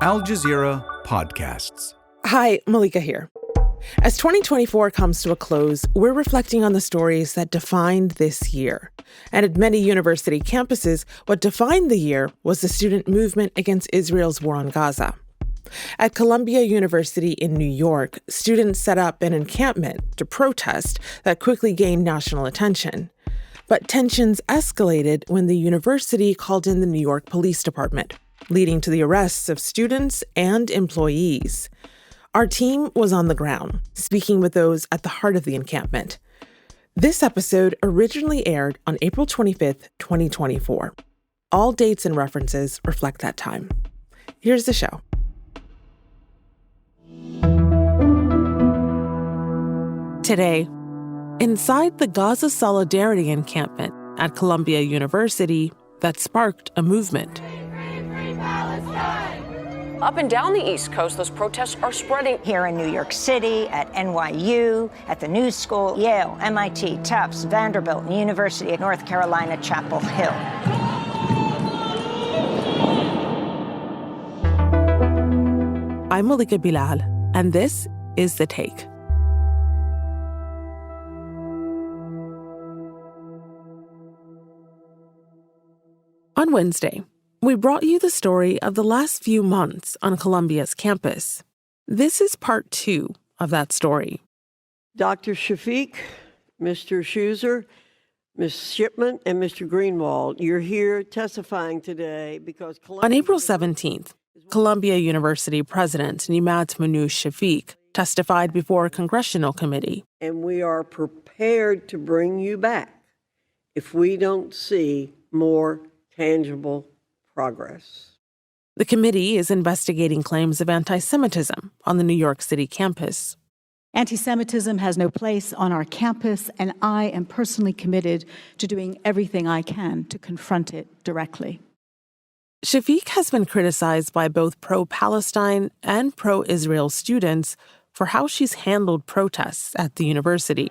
Al Jazeera Podcasts. Hi, Malika here. As 2024 comes to a close, we're reflecting on the stories that defined this year. And at many university campuses, what defined the year was the student movement against Israel's war on Gaza. At Columbia University in New York, students set up an encampment to protest that quickly gained national attention. But tensions escalated when the university called in the New York Police Department, leading to the arrests of students and employees. Our team was on the ground, speaking with those at the heart of the encampment. This episode originally aired on April 25th, 2024. All dates and references reflect that time. Here's the show. Today, inside the Gaza Solidarity encampment at Columbia University that sparked a movement. Up and down the East Coast, those protests are spreading. Here in New York City, at NYU, at the New School, Yale, MIT, Tufts, Vanderbilt, and University of North Carolina, Chapel Hill. I'm Malika Bilal, and this is The Take. On Wednesday, we brought you the story of the last few months on Columbia's campus. This is part 2 of that story. Dr. Shafiq, Mr. Schuser, Ms. Shipman, and Mr. Greenwald, you're here testifying today because On April 17th, Columbia University President Nimat Manoush Shafiq testified before a congressional committee. And we are prepared to bring you back if we don't see more tangible progress. The committee is investigating claims of anti-Semitism on the New York City campus. Anti-Semitism has no place on our campus, and I am personally committed to doing everything I can to confront it directly. Shafiq has been criticized by both pro-Palestine and pro-Israel students for how she's handled protests at the university.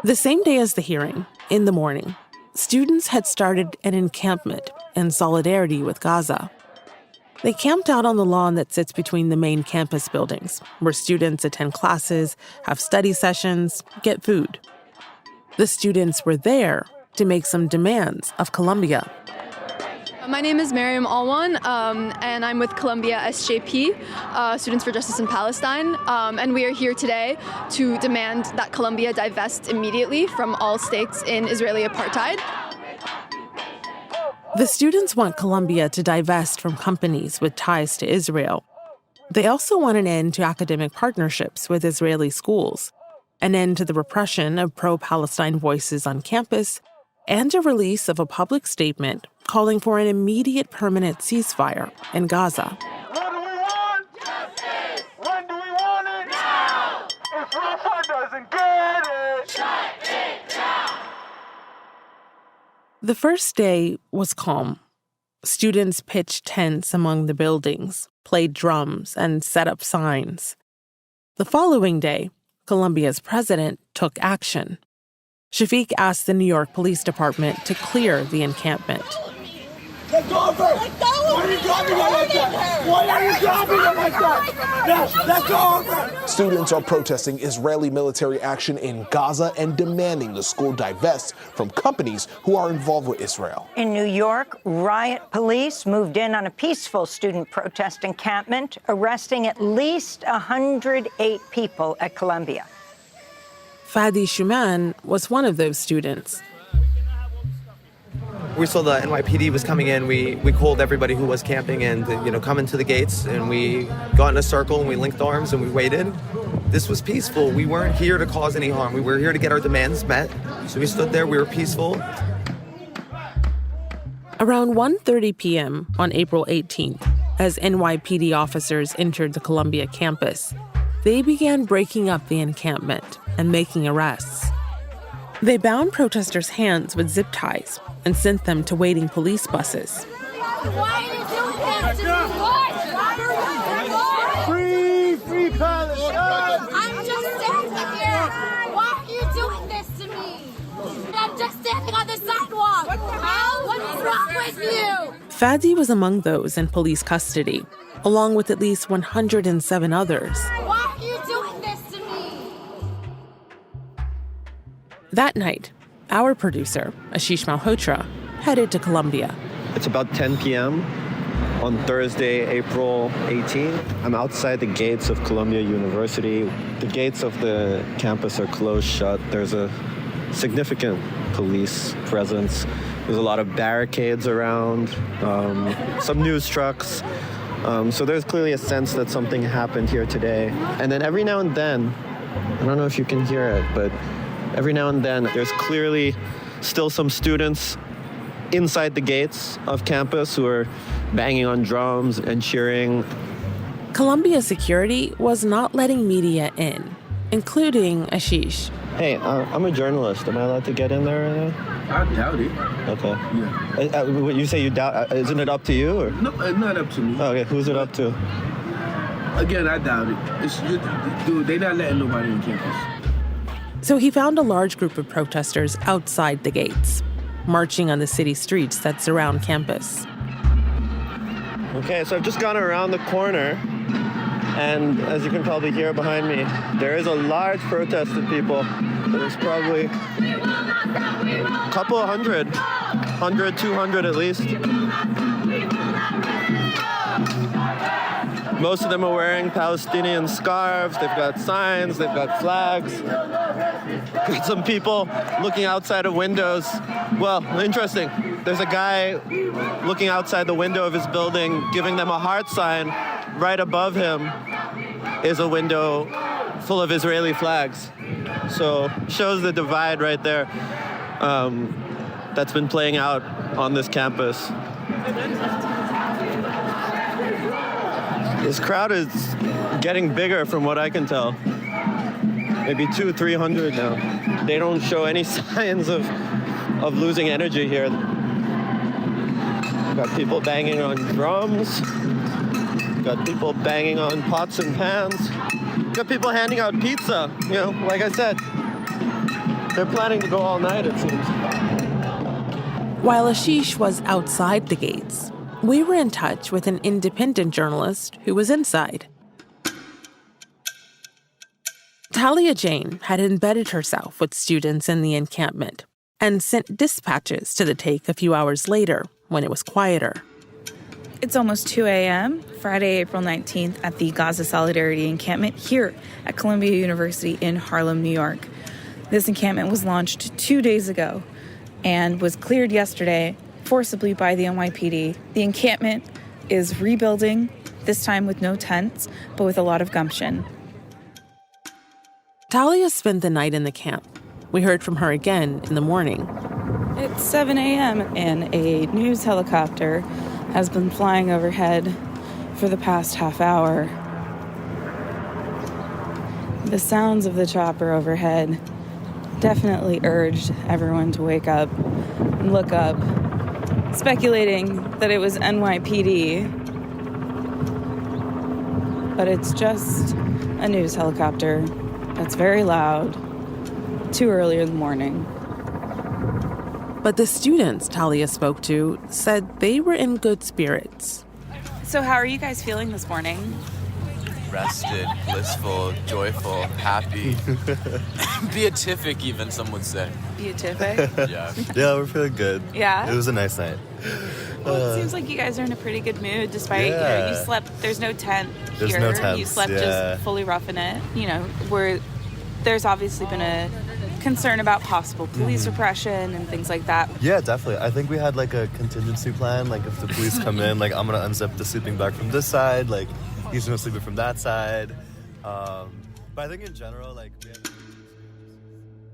The same day as the hearing, in the morning, students had started an encampment in solidarity with Gaza. They camped out on the lawn that sits between the main campus buildings, where students attend classes, have study sessions, get food. The students were there to make some demands of Columbia. My name is Mariam Alwan, and I'm with Columbia SJP, Students for Justice in Palestine, and we are here today to demand that Columbia divest immediately from all stakes in Israeli apartheid. The students want Columbia to divest from companies with ties to Israel. They also want an end to academic partnerships with Israeli schools, an end to the repression of pro-Palestine voices on campus, and a release of a public statement calling for an immediate permanent ceasefire in Gaza. What do we want? Justice! When do we want it? Now! If Rafa doesn't get it, shut it down! The first day was calm. Students pitched tents among the buildings, played drums, and set up signs. The following day, Columbia's president took action. Shafiq asked the New York Police Department to clear the encampment. Let go of her! Let go of her! Why are you dropping her like that? Why are you dropping her like that? No, let go of her! Students are protesting Israeli military action in Gaza and demanding the school divest from companies who are involved with Israel. In New York, riot police moved in on a peaceful student protest encampment, arresting at least 108 people at Columbia. Fadi Shuman was one of those students. We saw the NYPD was coming in. We called everybody who was camping and, come into the gates, and we got in a circle and we linked arms and we waited. This was peaceful. We weren't here to cause any harm. We were here to get our demands met. So we stood there. We were peaceful. Around 1:30 p.m. on April 18th, as NYPD officers entered the Columbia campus, they began breaking up the encampment and making arrests. They bound protesters' hands with zip ties and sent them to waiting police buses. Why are you doing this to me? What? Free Palestine! I'm just standing here. Why are you doing this to me? I'm just standing on the sidewalk. How? What is wrong? wrong with you? Fadi was among those in police custody, along with at least 107 others. Why are you doing this to me? That night, our producer, Ashish Malhotra, headed to Colombia. It's about 10 p.m. on Thursday, April 18th. I'm outside the gates of Columbia University. The gates of the campus are closed shut. There's a significant police presence. There's a lot of barricades around, some news trucks. So there's clearly a sense that something happened here today. And then every now and then, I don't know if you can hear it, but every now and then there's clearly still some students inside the gates of campus who are banging on drums and cheering. Columbia security was not letting media in, including Ashish. Hey, I'm a journalist. Am I allowed to get in there? I doubt it. Okay. Yeah. You say you doubt? Isn't it up to you? Or? No, it's not up to me. Oh, okay, who's it up to? Again, I doubt it. Dude, they're not letting nobody on campus. So he found a large group of protesters outside the gates, marching on the city streets that surround campus. Okay, so I've just gone around the corner, and as you can probably hear behind me, there is a large protest of people. There's probably a couple of hundred, 100, 200 at least. Most of them are wearing Palestinian scarves, they've got signs, they've got flags. Got some people looking outside of windows. Well, interesting. There's a guy looking outside the window of his building, giving them a heart sign. Right above him is a window full of Israeli flags. So shows the divide right there that's been playing out on this campus. This crowd is getting bigger from what I can tell. Maybe 200-300 now. They don't show any signs of losing energy here. We've got people banging on drums. We've got people banging on pots and pans. We've got people handing out pizza. You know, like I said, they're planning to go all night, it seems. While Ashish was outside the gates, we were in touch with an independent journalist who was inside. Talia Jane had embedded herself with students in the encampment and sent dispatches to the take a few hours later when it was quieter. It's almost 2 a.m., Friday, April 19th, at the Gaza Solidarity Encampment here at Columbia University in Harlem, New York. This encampment was launched 2 days ago and was cleared yesterday forcibly by the NYPD. The encampment is rebuilding, this time with no tents, but with a lot of gumption. Talia spent the night in the camp. We heard from her again in the morning. It's 7 a.m. and a news helicopter has been flying overhead for the past half hour. The sounds of the chopper overhead definitely urged everyone to wake up and look up, speculating that it was NYPD. But it's just a news helicopter that's very loud, too early in the morning. But the students Talia spoke to said they were in good spirits. So how are you guys feeling this morning? Rested, blissful, joyful, happy. Beatific even, some would say. Beatific? Yeah. Yeah, we're feeling good. Yeah? It was a nice night. Well, it seems like you guys are in a pretty good mood despite, you slept, there's no tent here. There's no tents, you slept just fully roughing it. You know, there's obviously been a concern about possible police repression and things like that. Yeah, definitely. I think we had like a contingency plan. Like if the police come in, like I'm going to unzip the sleeping bag from this side. Like he's going to sleep it from that side. But I think in general, like...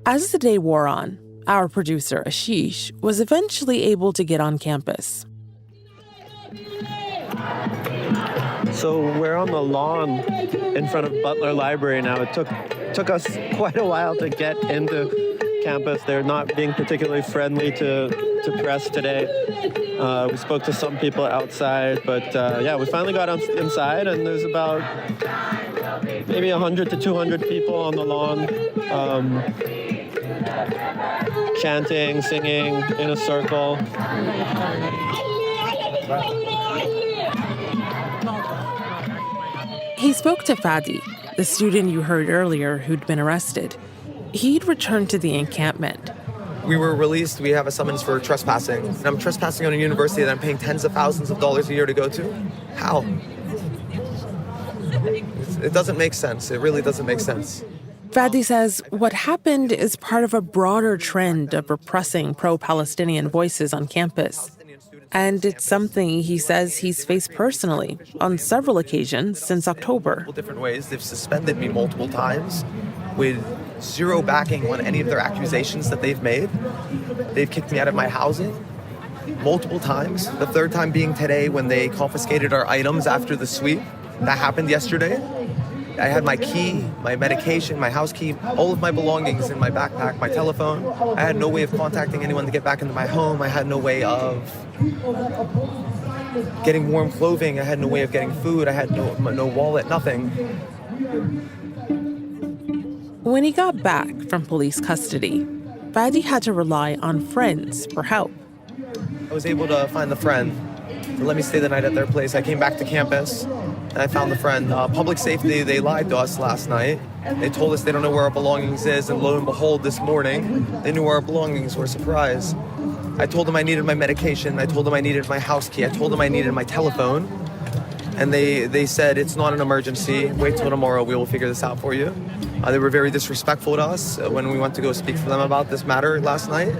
As the day wore on, our producer, Ashish, was eventually able to get on campus. So we're on the lawn in front of Butler Library now. It took us quite a while to get into campus. They're not being particularly friendly to press today. We spoke to some people outside, but we finally got inside, and there's about maybe 100 to 200 people on the lawn, chanting, singing in a circle. He spoke to Fadi, the student you heard earlier who'd been arrested. He'd returned to the encampment. We were released. We have a summons for trespassing. And I'm trespassing on a university that I'm paying tens of thousands of dollars a year to go to. How? It doesn't make sense. It really doesn't make sense. Fadi says what happened is part of a broader trend of repressing pro-Palestinian voices on campus. And it's something he says he's faced personally on several occasions since October. Different ways. They've suspended me multiple times with zero backing on any of their accusations that they've made. They've kicked me out of my housing multiple times. The third time being today when they confiscated our items after the sweep. That happened yesterday. I had my key, my medication, my house key, all of my belongings in my backpack, my telephone. I had no way of contacting anyone to get back into my home. I had no way of getting warm clothing. I had no way of getting food. I had no wallet, nothing. When he got back from police custody, Fadi had to rely on friends for help. I was able to find the friend to let me stay the night at their place. I came back to campus and I found the friend. Public safety, they lied to us last night. They told us they don't know where our belongings is, and lo and behold, this morning, they knew where our belongings were. Surprise. I told them I needed my medication. I told them I needed my house key. I told them I needed my telephone. And they said, it's not an emergency. Wait till tomorrow. We will figure this out for you. They were very disrespectful to us when we went to go speak to them about this matter last night.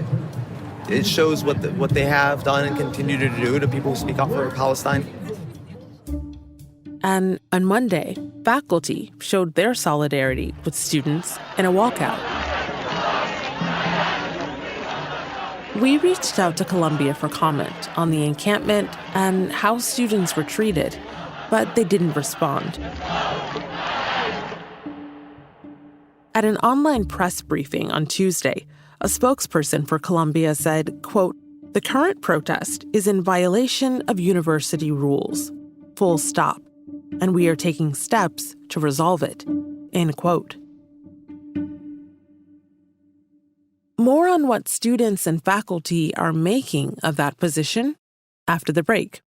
It shows what they have done and continue to do to people who speak up for Palestine. And on Monday, faculty showed their solidarity with students in a walkout. We reached out to Columbia for comment on the encampment and how students were treated, but they didn't respond. At an online press briefing on Tuesday, a spokesperson for Columbia said, quote, "The current protest is in violation of university rules, full stop, and we are taking steps to resolve it," end quote. More on what students and faculty are making of that position after the break.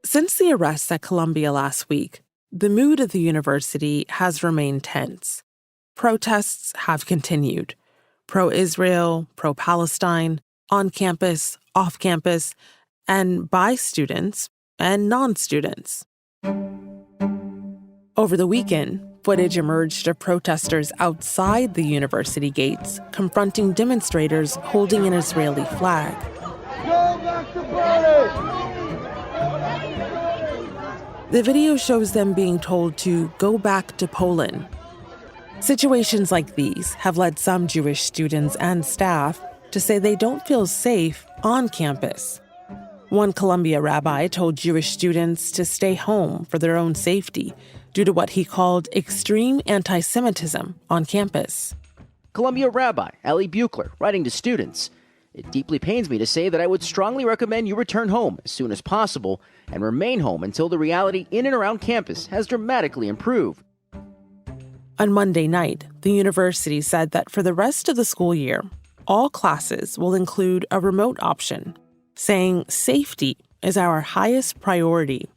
Since the arrests at Columbia last week, the mood at the university has remained tense. Protests have continued. Pro-Israel, pro-Palestine, on campus, off campus, and by students and non-students. Over the weekend, footage emerged of protesters outside the university gates confronting demonstrators holding an Israeli flag. Go back to Poland! The video shows them being told to go back to Poland. Situations like these have led some Jewish students and staff to say they don't feel safe on campus. One Columbia rabbi told Jewish students to stay home for their own safety due to what he called extreme anti-Semitism on campus. Columbia rabbi Ali Buchler writing to students, "It deeply pains me to say that I would strongly recommend you return home as soon as possible and remain home until the reality in and around campus has dramatically improved." On Monday night, the university said that for the rest of the school year, all classes will include a remote option, saying safety is our highest priority.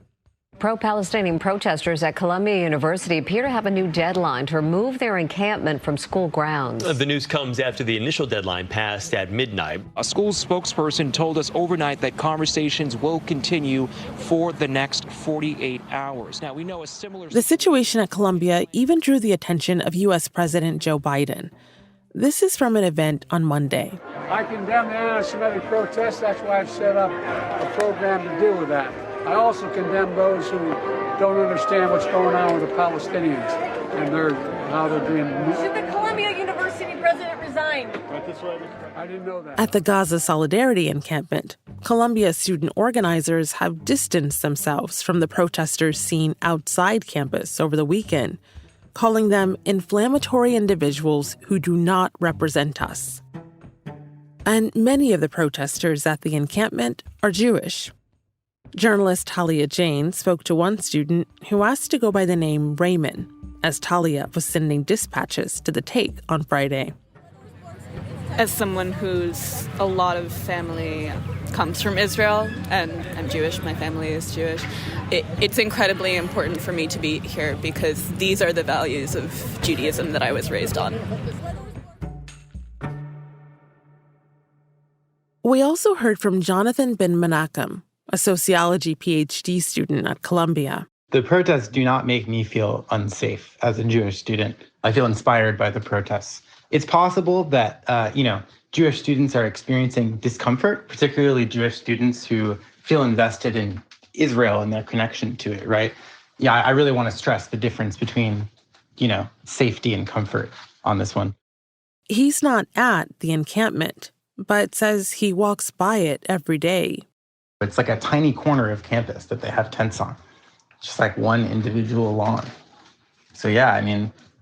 Pro-Palestinian protesters at Columbia University appear to have a new deadline to remove their encampment from school grounds. The news comes after the initial deadline passed at midnight. A school spokesperson told us overnight that conversations will continue for the next 48 hours. Now, we know a similar... The situation at Columbia even drew the attention of U.S. President Joe Biden. This is from an event on Monday. I condemn the anti-Semitic protests. That's why I've set up a program to deal with that. I also condemn those who don't understand what's going on with the Palestinians and how they're being... Should the Columbia University president resign? I didn't know that. At the Gaza Solidarity encampment, Columbia student organizers have distanced themselves from the protesters seen outside campus over the weekend, calling them inflammatory individuals who do not represent us. And many of the protesters at the encampment are Jewish. Journalist Talia Jane spoke to one student who asked to go by the name Raymond, as Talia was sending dispatches to the take on Friday. As someone whose a lot of family comes from Israel, and I'm Jewish, my family is Jewish, it's incredibly important for me to be here because these are the values of Judaism that I was raised on. We also heard from Jonathan Ben-Menachem, a sociology PhD student at Columbia. The protests do not make me feel unsafe as a Jewish student. I feel inspired by the protests. It's possible that, Jewish students are experiencing discomfort, particularly Jewish students who feel invested in Israel and their connection to it, right? Yeah, I really want to stress the difference between, safety and comfort on this one. He's not at the encampment, but says he walks by it every day. It's like a tiny corner of campus that they have tents on, just like one individual lawn. So yeah,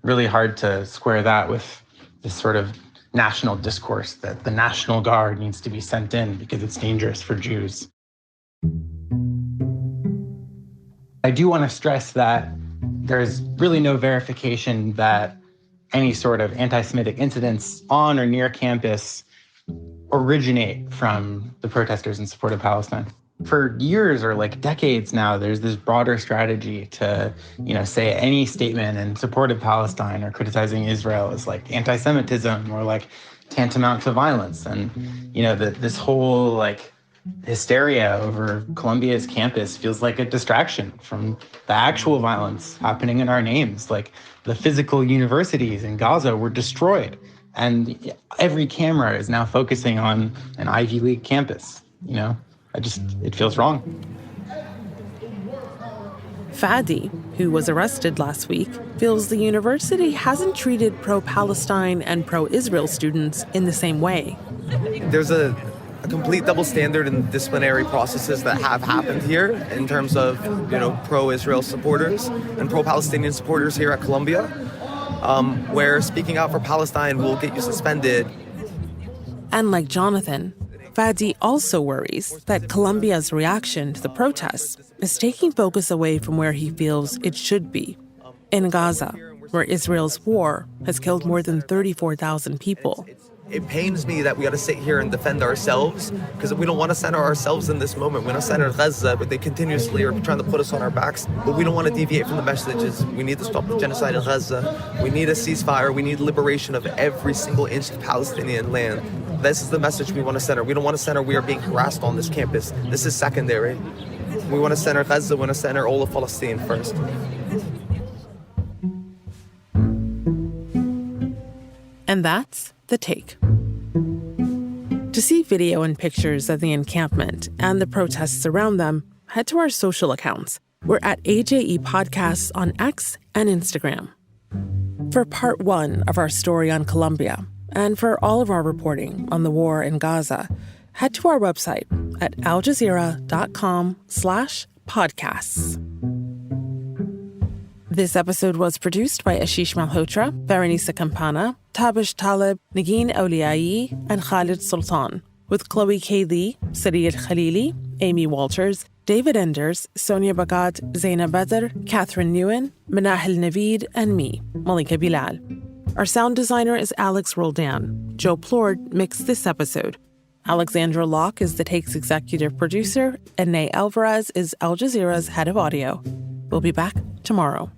really hard to square that with this sort of national discourse that the National Guard needs to be sent in because it's dangerous for Jews. I do want to stress that there's really no verification that any sort of anti-Semitic incidents on or near campus originate from the protesters in support of Palestine. For years or decades now, there's this broader strategy to, say any statement in support of Palestine or criticizing Israel is anti-Semitism or tantamount to violence. And, this whole hysteria over Columbia's campus feels like a distraction from the actual violence happening in our names. The physical universities in Gaza were destroyed. And every camera is now focusing on an Ivy League campus, it feels wrong. Fadi, who was arrested last week, feels the university hasn't treated pro-Palestine and pro-Israel students in the same way. There's a complete double standard in disciplinary processes that have happened here in terms of, pro-Israel supporters and pro-Palestinian supporters here at Columbia, where speaking out for Palestine will get you suspended. And like Jonathan, Fadi also worries that Columbia's reaction to the protests is taking focus away from where he feels it should be, in Gaza, where Israel's war has killed more than 34,000 people. It pains me that we got to sit here and defend ourselves because we don't want to center ourselves in this moment. We don't center Gaza, but they continuously are trying to put us on our backs. But we don't want to deviate from the messages. We need to stop the genocide in Gaza. We need a ceasefire. We need liberation of every single inch of Palestinian land. This is the message we want to center. We don't want to center we are being harassed on this campus. This is secondary. We want to center Gaza. We want to center all of Palestine first. And that's The Take. To see video and pictures of the encampment and the protests around them, head to our social accounts. We're at AJE Podcasts on X and Instagram. For part 1 of our story on Columbia, and for all of our reporting on the war in Gaza, head to our website at aljazeera.com/podcasts. This episode was produced by Ashish Malhotra, Fahrinisa Campana, Tabish Talib, Negin Owliaei, and Khaled Soltan, with Chloe K. Lee, Sariyat Khalili, Amy Walters, David Enders, Sonia Bagat, Zaina Badr, Catherine Newen, Manahil Naveed, and me, Malika Bilal. Our sound designer is Alex Roldan. Joe Plord mixed this episode. Alexandra Locke is The Take's executive producer, and Nay Alvarez is Al Jazeera's head of audio. We'll be back tomorrow.